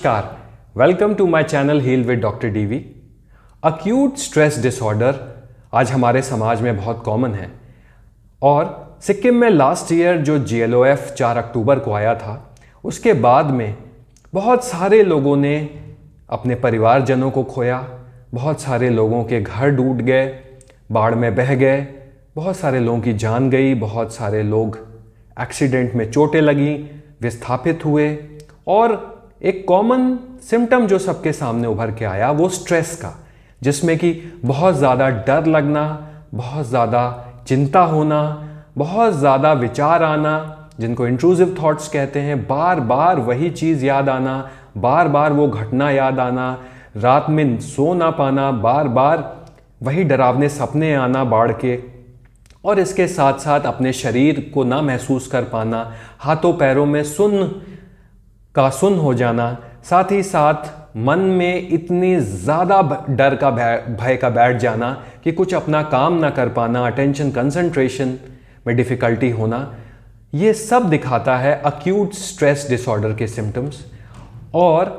नमस्कार, welcome to my channel heal with doctor DV. Acute stress disorder आज हमारे समाज में बहुत कॉमन है और सिक्किम में लास्ट ईयर जो GLOF 4 अक्टूबर को आया था, उसके बाद में बहुत सारे लोगों ने अपने परिवारजनों को खोया, बहुत सारे लोगों के घर डूब गए, बाढ़ में बह गए, बहुत सारे लोगों की जान गई, बहुत सारे लोग एक्सीडेंट में चोटें लगीं, विस्थापित हुए और एक कॉमन सिम्टम जो सबके सामने उभर के आया वो स्ट्रेस का, जिसमें कि बहुत ज़्यादा डर लगना, बहुत ज़्यादा चिंता होना, बहुत ज़्यादा विचार आना, जिनको इंट्रूसिव थॉट्स कहते हैं, बार बार वही चीज़ याद आना, बार बार वो घटना याद आना, रात में सो ना पाना, बार बार वही डरावने सपने आना बाढ़ के, और इसके साथ साथ अपने शरीर को ना महसूस कर पाना, हाथों पैरों में सुन्न हो जाना, साथ ही साथ मन में इतनी ज़्यादा डर का भय का बैठ जाना कि कुछ अपना काम ना कर पाना, अटेंशन कंसंट्रेशन में डिफ़िकल्टी होना, ये सब दिखाता है अक्यूट स्ट्रेस डिसऑर्डर के सिम्टम्स। और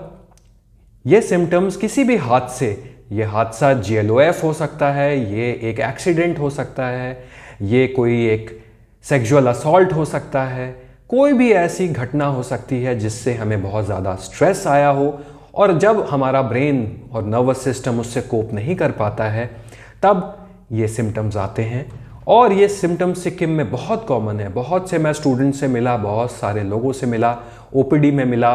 ये सिम्टम्स किसी भी हादसे, ये हादसा GLOF हो सकता है, ये एक एक्सीडेंट हो सकता है, ये कोई एक सेक्सुअल असॉल्ट हो सकता है, कोई भी ऐसी घटना हो सकती है जिससे हमें बहुत ज़्यादा स्ट्रेस आया हो, और जब हमारा ब्रेन और नर्वस सिस्टम उससे कोप नहीं कर पाता है तब ये सिम्टम्स आते हैं। और ये सिम्टम्स सिक्किम में बहुत कॉमन है। बहुत से मैं स्टूडेंट से मिला, बहुत सारे लोगों से मिला, OPD में मिला,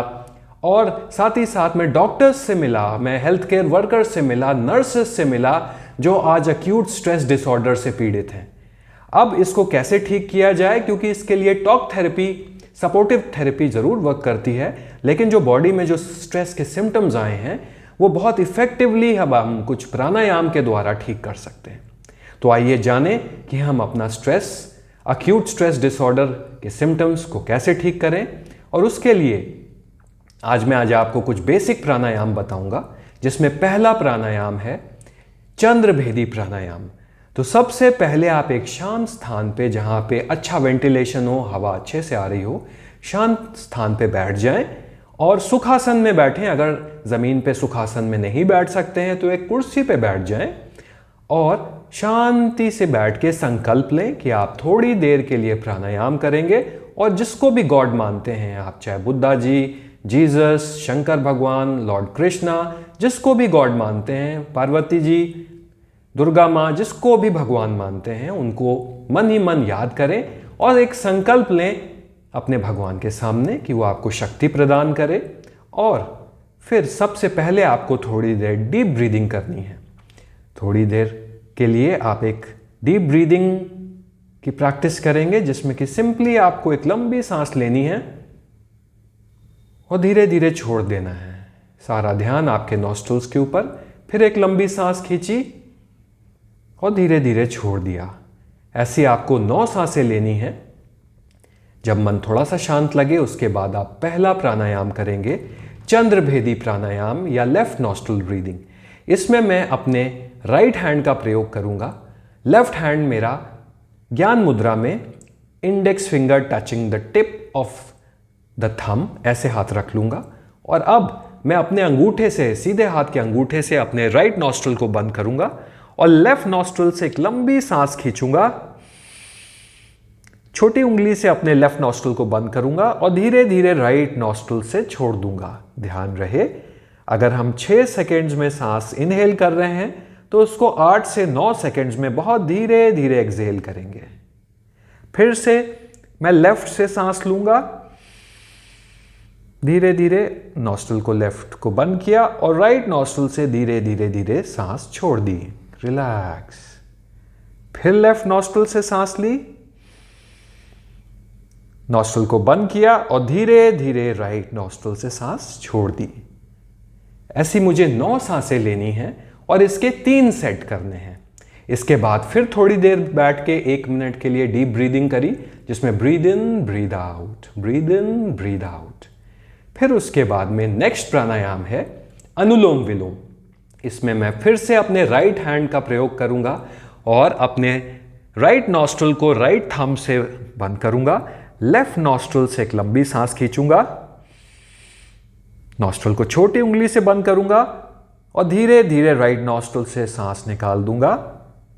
और साथ ही साथ मैं डॉक्टर्स से मिला, मैं हेल्थ केयर वर्कर्स से मिला, नर्सेस से मिला, जो आज अक्यूट स्ट्रेस डिसऑर्डर से पीड़ित हैं। अब इसको कैसे ठीक किया जाए, क्योंकि इसके लिए टॉक थेरेपी, सपोर्टिव थेरेपी ज़रूर वर्क करती है, लेकिन जो बॉडी में जो स्ट्रेस के सिम्टम्स आए हैं वो बहुत इफ़ेक्टिवली हम कुछ प्राणायाम के द्वारा ठीक कर सकते हैं। तो आइए जानें कि हम अपना स्ट्रेस, अक्यूट स्ट्रेस डिसऑर्डर के सिम्टम्स को कैसे ठीक करें। और उसके लिए आज आपको कुछ बेसिक प्राणायाम बताऊंगा, जिसमें पहला प्राणायाम है चंद्रभेदी प्राणायाम। तो सबसे पहले आप एक शांत स्थान पे, जहाँ पे अच्छा वेंटिलेशन हो, हवा अच्छे से आ रही हो, शांत स्थान पे बैठ जाएं और सुखासन में बैठें। अगर ज़मीन पे सुखासन में नहीं बैठ सकते हैं तो एक कुर्सी पे बैठ जाएं और शांति से बैठ के संकल्प लें कि आप थोड़ी देर के लिए प्राणायाम करेंगे। और जिसको भी गॉड मानते हैं आप, चाहे बुद्धा जी, जीसस, शंकर भगवान, लॉर्ड कृष्णा, जिसको भी गॉड मानते हैं, पार्वती जी, दुर्गा माँ, जिसको भी भगवान मानते हैं, उनको मन ही मन याद करें और एक संकल्प लें अपने भगवान के सामने कि वो आपको शक्ति प्रदान करे। और फिर सबसे पहले आपको थोड़ी देर डीप ब्रीदिंग करनी है। थोड़ी देर के लिए आप एक डीप ब्रीदिंग की प्रैक्टिस करेंगे, जिसमें कि सिंपली आपको एक लंबी सांस लेनी है और धीरे धीरे छोड़ देना है। सारा ध्यान आपके नॉस्ट्रल्स के ऊपर। फिर एक लंबी सांस खींची और धीरे धीरे छोड़ दिया। ऐसी आपको 9 सांसें लेनी है। जब मन थोड़ा सा शांत लगे उसके बाद आप पहला प्राणायाम करेंगे, चंद्रभेदी प्राणायाम या लेफ्ट नॉस्ट्रल ब्रीदिंग। इसमें मैं अपने राइट हैंड का प्रयोग करूंगा। लेफ्ट हैंड मेरा ज्ञान मुद्रा में, index finger touching the tip of the thumb, ऐसे हाथ रख लूंगा। और अब मैं अपने अंगूठे से, सीधे हाथ के अंगूठे से अपने राइट नॉस्ट्रल को बंद करूंगा और लेफ्ट नॉस्ट्रल से एक लंबी सांस खींचूंगा। छोटी उंगली से अपने लेफ्ट नॉस्ट्रल को बंद करूंगा और धीरे धीरे राइट नॉस्ट्रल से छोड़ दूंगा। ध्यान रहे, अगर हम 6 सेकेंड्स में सांस इनहेल कर रहे हैं तो उसको 8 से 9 सेकेंड्स में बहुत धीरे धीरे एक्सहेल करेंगे। फिर से मैं लेफ्ट से सांस लूंगा, धीरे धीरे नॉस्ट्रल को लेफ्ट को बंद किया और राइट नॉस्ट्रल से धीरे धीरे धीरे सांस छोड़ दी। रिलैक्स। फिर लेफ्ट नॉस्ट्रल से सांस ली, नॉस्ट्रल को बंद किया और धीरे धीरे राइट नॉस्ट्रल से सांस छोड़ दी। ऐसी मुझे 9 सांसें लेनी हैं और इसके 3 सेट करने हैं। इसके बाद फिर थोड़ी देर बैठ के 1 मिनट के लिए डीप ब्रीदिंग करी, जिसमें breathe in breathe out, breathe in breathe out. फिर उसके बाद में नेक्स्ट प्राणायाम है अनुलोम विलोम। इसमें मैं फिर से अपने राइट हैंड का प्रयोग करूंगा और अपने राइट नॉस्ट्रल को राइट थंब से बंद करूंगा। लेफ्ट नॉस्ट्रल से एक लंबी सांस खींचूंगा नॉस्ट्रल को छोटी उंगली से बंद करूंगा और धीरे धीरे राइट नॉस्ट्रल से सांस निकाल दूंगा।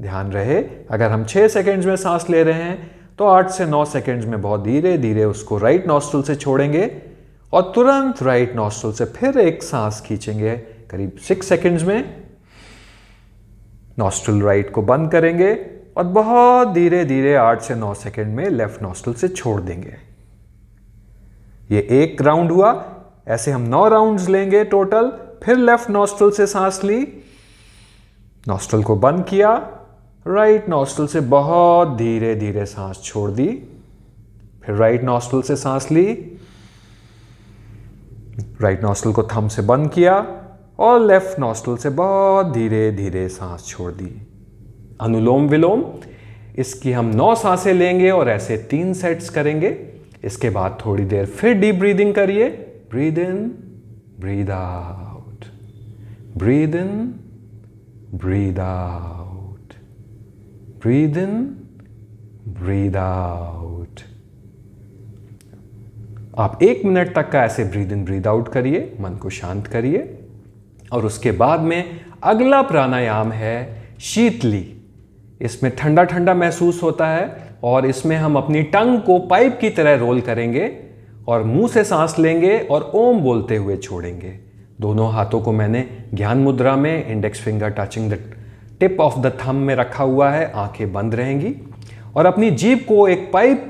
ध्यान रहे, अगर हम 6 सेकेंड्स में सांस ले रहे हैं तो 8 से 9 सेकेंड्स में बहुत धीरे धीरे उसको राइट नॉस्ट्रल से छोड़ेंगे और तुरंत राइट नॉस्ट्रल से फिर एक सांस खींचेंगे करीब 6 सेकेंड्स में। नॉस्ट्रल राइट को बंद करेंगे और बहुत धीरे धीरे 8 से 9 सेकेंड में लेफ्ट नॉस्ट्रल से छोड़ देंगे। ये एक राउंड हुआ। ऐसे हम 9 राउंड्स लेंगे टोटल। फिर लेफ्ट नॉस्ट्रल से सांस ली, नॉस्ट्रल को बंद किया, राइट नॉस्ट्रल से बहुत धीरे धीरे सांस छोड़ दी। फिर राइट नॉस्ट्रल से सांस ली, राइट नॉस्ट्रल को थंब से बंद किया और लेफ्ट नॉस्ट्रल से बहुत धीरे धीरे सांस छोड़ दी। अनुलोम विलोम, इसकी हम 9 सांसें लेंगे और ऐसे 3 सेट्स करेंगे। इसके बाद थोड़ी देर फिर डीप ब्रीदिंग करिए। Breathe in, breathe out, breathe in, breathe out, breathe in, breathe out. आप 1 मिनट तक का ऐसे ब्रीद इन ब्रीद आउट करिए, मन को शांत करिए। और उसके बाद में अगला प्राणायाम है शीतली। इसमें ठंडा ठंडा महसूस होता है और इसमें हम अपनी टंग को पाइप की तरह रोल करेंगे और मुंह से सांस लेंगे और ओम बोलते हुए छोड़ेंगे। दोनों हाथों को मैंने ज्ञान मुद्रा में index finger touching the tip of the thumb में रखा हुआ है। आंखें बंद रहेंगी और अपनी जीभ को एक पाइप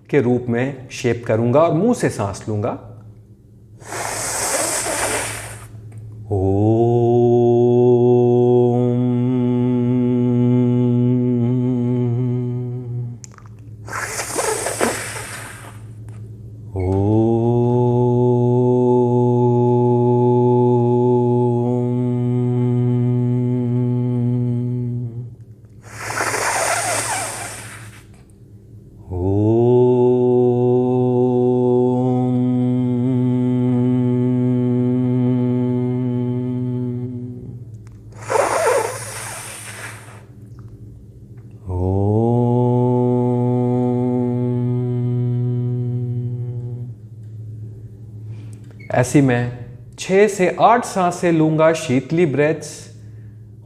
के रूप में शेप करूंगा और मुंह से सांस लूंगा। ऐसी मैं 6 से 8 सांसें लूंगा शीतली ब्रेथ्स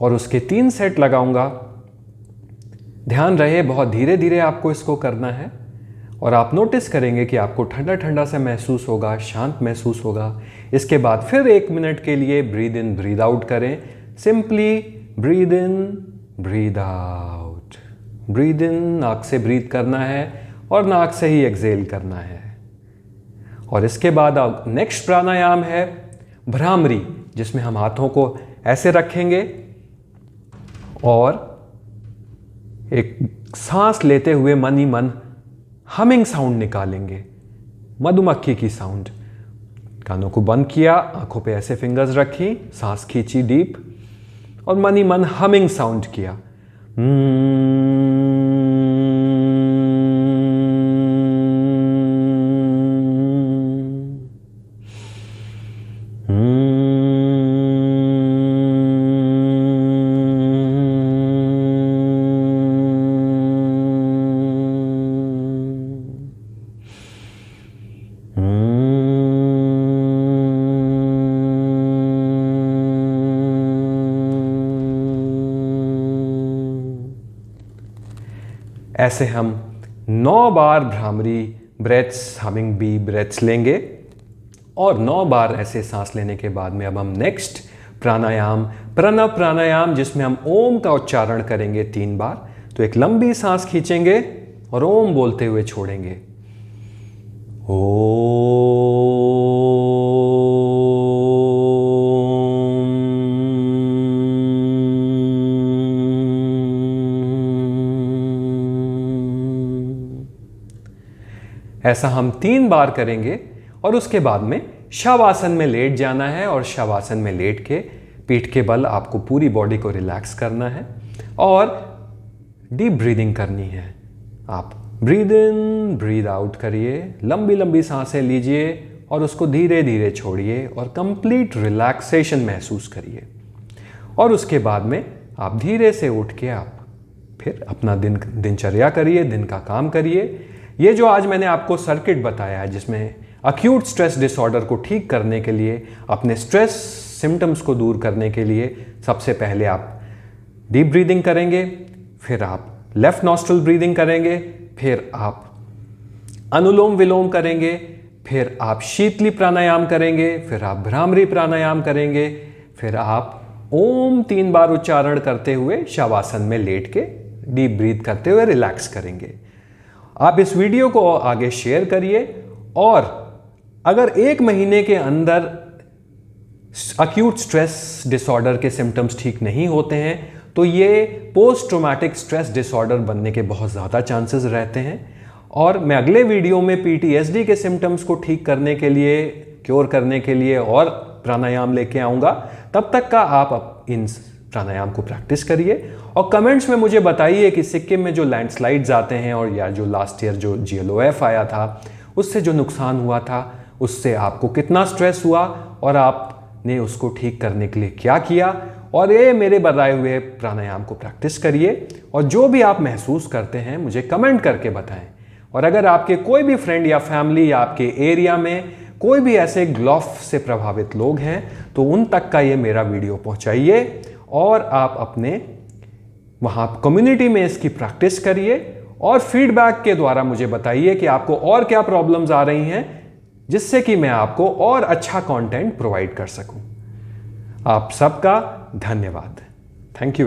और उसके 3 सेट लगाऊंगा। ध्यान रहे, बहुत धीरे धीरे आपको इसको करना है और आप नोटिस करेंगे कि आपको ठंडा ठंडा सा महसूस होगा, शांत महसूस होगा। इसके बाद फिर 1 मिनट के लिए ब्रीद इन ब्रीद आउट करें। Simply breathe in, breathe out. Breathe in नाक से ब्रीद करना है और नाक से ही एक्सेल करना है। और इसके बाद अब नेक्स्ट प्राणायाम है भ्रामरी, जिसमें हम हाथों को ऐसे रखेंगे और एक सांस लेते हुए मन ही मन हमिंग साउंड निकालेंगे, मधुमक्खी की साउंड। कानों को बंद किया, आंखों पे ऐसे फिंगर्स रखी, सांस खींची डीप और मन ही मन हमिंग साउंड किया। ऐसे हम 9 बार Bhramari breaths, humming bee breaths लेंगे और 9 बार ऐसे सांस लेने के बाद में अब हम नेक्स्ट प्राणायाम प्रणव प्राणायाम, जिसमें हम ओम का उच्चारण करेंगे 3 बार। तो एक लंबी सांस खींचेंगे और ओम बोलते हुए छोड़ेंगे। ऐसा हम 3 बार करेंगे और उसके बाद में शवासन में लेट जाना है और शवासन में लेट के पीठ के बल आपको पूरी बॉडी को रिलैक्स करना है और डीप ब्रीदिंग करनी है। आप ब्रीद इन ब्रीद आउट करिए, लंबी लंबी सांसें लीजिए और उसको धीरे धीरे छोड़िए और कंप्लीट रिलैक्सेशन महसूस करिए। और उसके बाद में आप धीरे से उठ के आप फिर अपना दिनचर्या करिए, दिन का काम करिए। ये जो आज मैंने आपको सर्किट बताया है, जिसमें अक्यूट स्ट्रेस डिसऑर्डर को ठीक करने के लिए, अपने स्ट्रेस सिम्टम्स को दूर करने के लिए सबसे पहले आप डीप ब्रीदिंग करेंगे, फिर आप लेफ्ट नॉस्ट्रल ब्रीदिंग करेंगे, फिर आप अनुलोम विलोम करेंगे, फिर आप शीतली प्राणायाम करेंगे, फिर आप भ्रामरी प्राणायाम करेंगे, फिर आप ओम 3 बार उच्चारण करते हुए शवासन में लेट के डीप ब्रीथ करते हुए रिलैक्स करेंगे। आप इस वीडियो को आगे शेयर करिए और अगर 1 महीने के अंदर अक्यूट स्ट्रेस डिसऑर्डर के सिम्टम्स ठीक नहीं होते हैं तो ये पोस्ट ट्रॉमेटिक स्ट्रेस डिसऑर्डर बनने के बहुत ज़्यादा चांसेस रहते हैं। और मैं अगले वीडियो में पीटीएसडी के सिम्टम्स को ठीक करने के लिए, क्योर करने के लिए और प्राणायाम लेके आऊँगा। तब तक का आप इन प्राणायाम को प्रैक्टिस करिए और कमेंट्स में मुझे बताइए कि सिक्किम में जो लैंडस्लाइड्स आते हैं और या जो लास्ट ईयर जो GLOF आया था उससे जो नुकसान हुआ था उससे आपको कितना स्ट्रेस हुआ और आपने उसको ठीक करने के लिए क्या किया। और ये मेरे बताए हुए प्राणायाम को प्रैक्टिस करिए और जो भी आप महसूस करते हैं मुझे कमेंट करके बताएं। और अगर आपके कोई भी फ्रेंड या फैमिली या आपके एरिया में कोई भी ऐसे ग्लॉफ से प्रभावित लोग हैं तो उन तक का ये मेरा वीडियो पहुंचाइए और आप अपने वहाँ कम्युनिटी में इसकी प्रैक्टिस करिए और फीडबैक के द्वारा मुझे बताइए कि आपको और क्या प्रॉब्लम्स आ रही हैं जिससे कि मैं आपको और अच्छा कंटेंट प्रोवाइड कर सकूं। आप सबका धन्यवाद। Thank you.